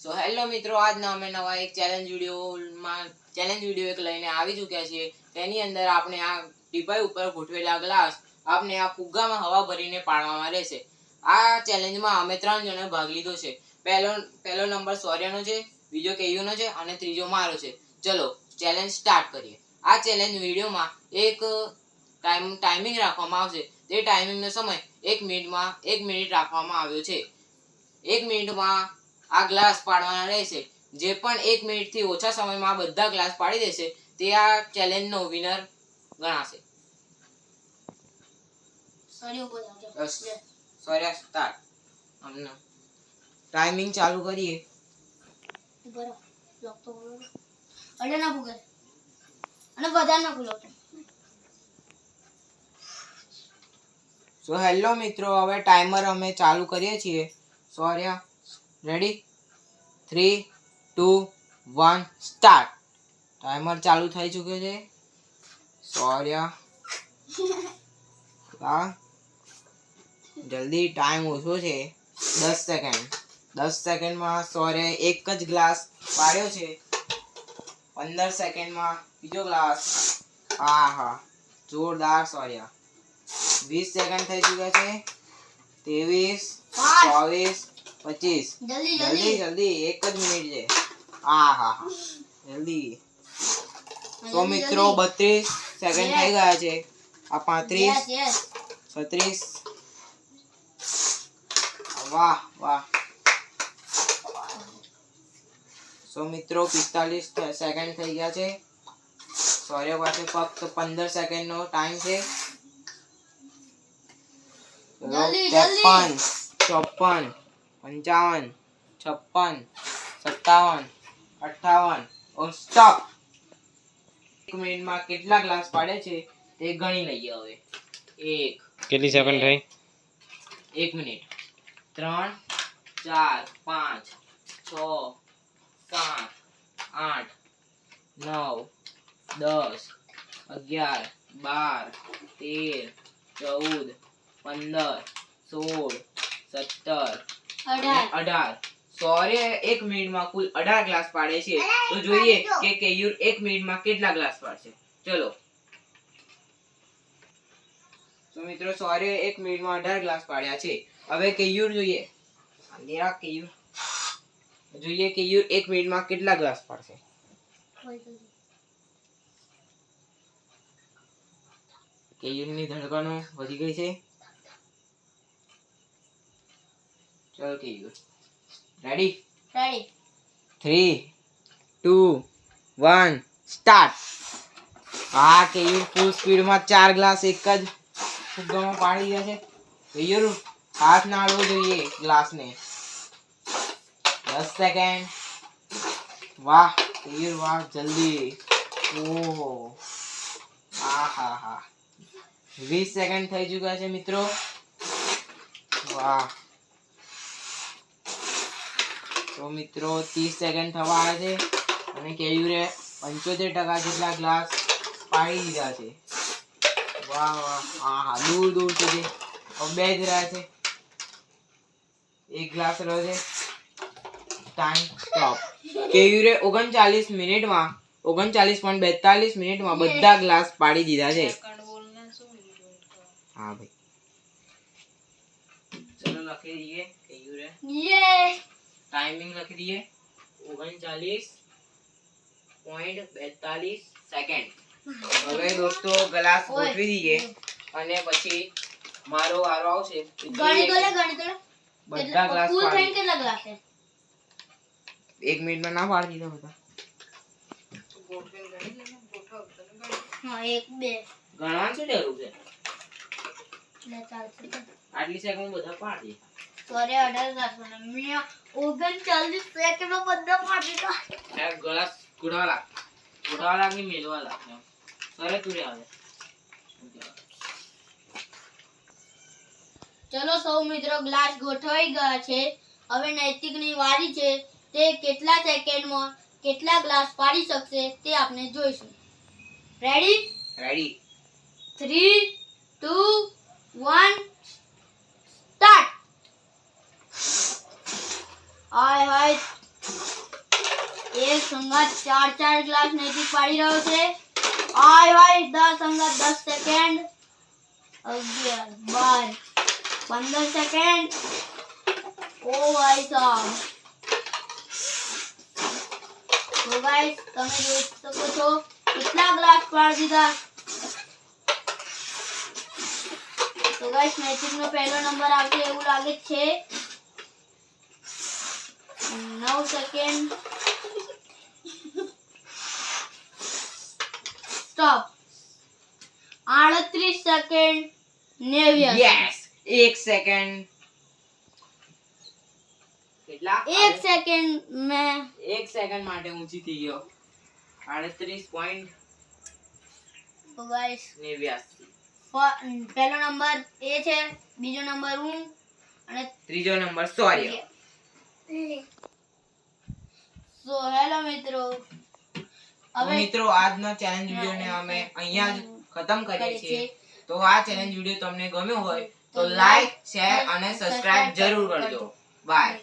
So hello મિત્રો, આજના અમે નવા એક ચેલેન્જ વિડીયો એક લઈને આવી ચૂક્યા છીએ. તેની અંદર આપણે આ ટીપાઈ ઉપર ગોઠવેલા ગ્લાસ આપણે આ ફુગ્ગામાં હવા ભરીને પાડવામાં રહેશે. આ ચેલેન્જમાં અમે 3 જણે ભાગ લીધો છે. પહેલો નંબર સૌર્યનો છે, બીજો કેયુનો છે અને ત્રીજો મારો છે. ચલો ચેલેન્જ સ્ટાર્ટ કરીએ. આ ચેલેન્જ વિડીયોમાં એક ટાઈમિંગ રાખવામાં આવશે. તે ટાઈમિંગનો સમય 1 મિનિટ રાખવામાં આવ્યો છે. 1 મિનિટમાં આ ગ્લાસ પાડવાના રહેશે. જે પણ 1 મિનિટથી ઓછા સમયમાં બધા ગ્લાસ પાડી દેશે તે આ ચેલેન્જનો વિનર ગણાશે. સૌર્ય સ્ટાર્ટ. ટાઈમિંગ ચાલુ કરીએ. સો હેલો મિત્રો, હવે ટાઈમર અમે ચાલુ કરીએ છીએ. સૌર્ય રેડી? 3, 2, 1 સ્ટાર્ટ. ટાઈમર ચાલુ થઈ ચૂક્યો છે. સૌર્ય જલ્દી, ટાઈમ ઓછો છે. 10 સેકન્ડ. 10 સેકન્ડમાં સૌર્ય એક જ ગ્લાસ પાડ્યો છે. 15 સેકન્ડમાં બીજો ગ્લાસ. હા, જોરદાર સૌર્ય. 20 સેકન્ડ થઈ ચૂક્યા છે. 23, 24, 25. જલ્દી, 1 જ મિનિટ છે. હા, જલ્દી. તો મિત્રો 32 સેકન્ડ થઈ ગયા છે. આ 35, 36. વાહ. સો મિત્રો 45 સેકન્ડ થઈ ગયા છે. સૌર્ય પાસે ફક્ત 15 સેકન્ડનો ટાઈમ છે. 53, 54, 55, 56, 57, 58. સ્ટોપ. 1 મિનિટમાં કેટલા ગ્લાસ પાડે છે તે ગણી લઈએ હવે. કેટલી સેકન્ડ થઈ? 1 મિનિટ. 3, 4, 5, 6, 7, 8, 9, 10, 11, 12, 13, 14, 15, 16, 17, 18. સૌર્ય 1 મિનિટમાં કુલ 18 ગ્લાસ પાડે છે. તો જોઈએ કે કેયુર 1 મિનિટમાં કેટલા ગ્લાસ પાડશે. ચલો. તો મિત્રો સૌર્ય 1 મિનિટમાં 18 ગ્લાસ પાડ્યા છે. હવે કેયુર જોઈએ. કેયુર 1 મિનિટમાં કેટલા ગ્લાસ પાડશે. કેયુરની ધડકનો વધી ગઈ છે. ચલો કેયુર રેડી? 3, 2, 1 સ્ટાર્ટ. હા, કેયુર ફૂલ સ્પીડમાં 4 ગ્લાસ એક જ ફુગ્ગામાં પાડી ગયા છે. કેયુર હાથ ના અડવો જોઈએ ગ્લાસને. 10 સેકન્ડ. વાહ કેયુર, વાહ, જલ્દી. ઓહો, હા. 20 સેકન્ડ થઈ ચૂક્યા છે મિત્રો. વાહ. તો મિત્રો 30 સેકન્ડ થવા આવ્યા છે અને કેયુરે 75% જેટલા ગ્લાસ પાડી દીધા છે. વાહ. હા, દૂર સુધી બે જ રહ્યા છે. એક ગ્લાસ રહ્યો છે. Time stop. કેયુરે 39 મિનિટમાં 39.42 મિનિટમાં બધા ગ્લાસ પાડી દીધા છે. હા ભાઈ, ચલો લખી દઈએ. કેયુરે ટાઈમિંગ લખી દઈએ 39.42 સેકન્ડ. હવે દોસ્તો ગ્લાસ ગોઠવી દઈએ અને પછી મારો વારો આવશે. બધા ગ્લાસ પાડી. 1 મિનિટમાં ના પાડી દીધા બધા. ગણવાનું શું જરૂર છે? આટલી સેકન્ડ બધા પાડી. 39 સેકન્ડમાં બધા પાડી દીધા. ગ્લાસ ગુડવા લાગ ની મેલવા લાગ. સરે તું રે આવે. ચલો સૌ મિત્રો, ગ્લાસ ગોઠવાઈ ગયા છે. હવે નૈતિકની વારી છે. તે કેટલા સેકન્ડમાં કેટલા ગ્લાસ પાડી શકશે તે આપણે જોઈશું. રેડી? 3, 2, 1 સ્ટાર્ટ. હાય સંગાત 4 ગ્લાસ નૈતિક પાડી રહ્યો છે. આય ભાઈ 10 સંગાત 10 સેકન્ડ 11 12 15 સેકન્ડ. ઓ ભાઈ સાહેબ. તો ગાઈસ તમે જોઈ શકો છો કેટલા ગ્લાસ પાડી દીધા. તો ગાઈસ નૈતિક નો પહેલો નંબર આવશે એવું લાગે છે. 9 second. Stop. 38 second 89. Yes 1 second. કેટલા? 1 સેકન્ડ મેં 1 સેકન્ડ માટે ઊંચી થઈ ગયો. 38.89. તો ગાઈસ પહેલો નંબર એ છે, બીજો નંબર હું અને ત્રીજો નંબર સૌર્ય. સો હેલો મિત્રો, તો મિત્રો આજનો ચેલેન્જ વિડિયો ને અમે અહીંયા જ ખતમ કરીએ છીએ. તો આ ચેલેન્જ વિડિયો તમને ગમ્યો હોય તો લાઈક, શેર અને સબસ્ક્રાઇબ જરૂર કરજો. બાય.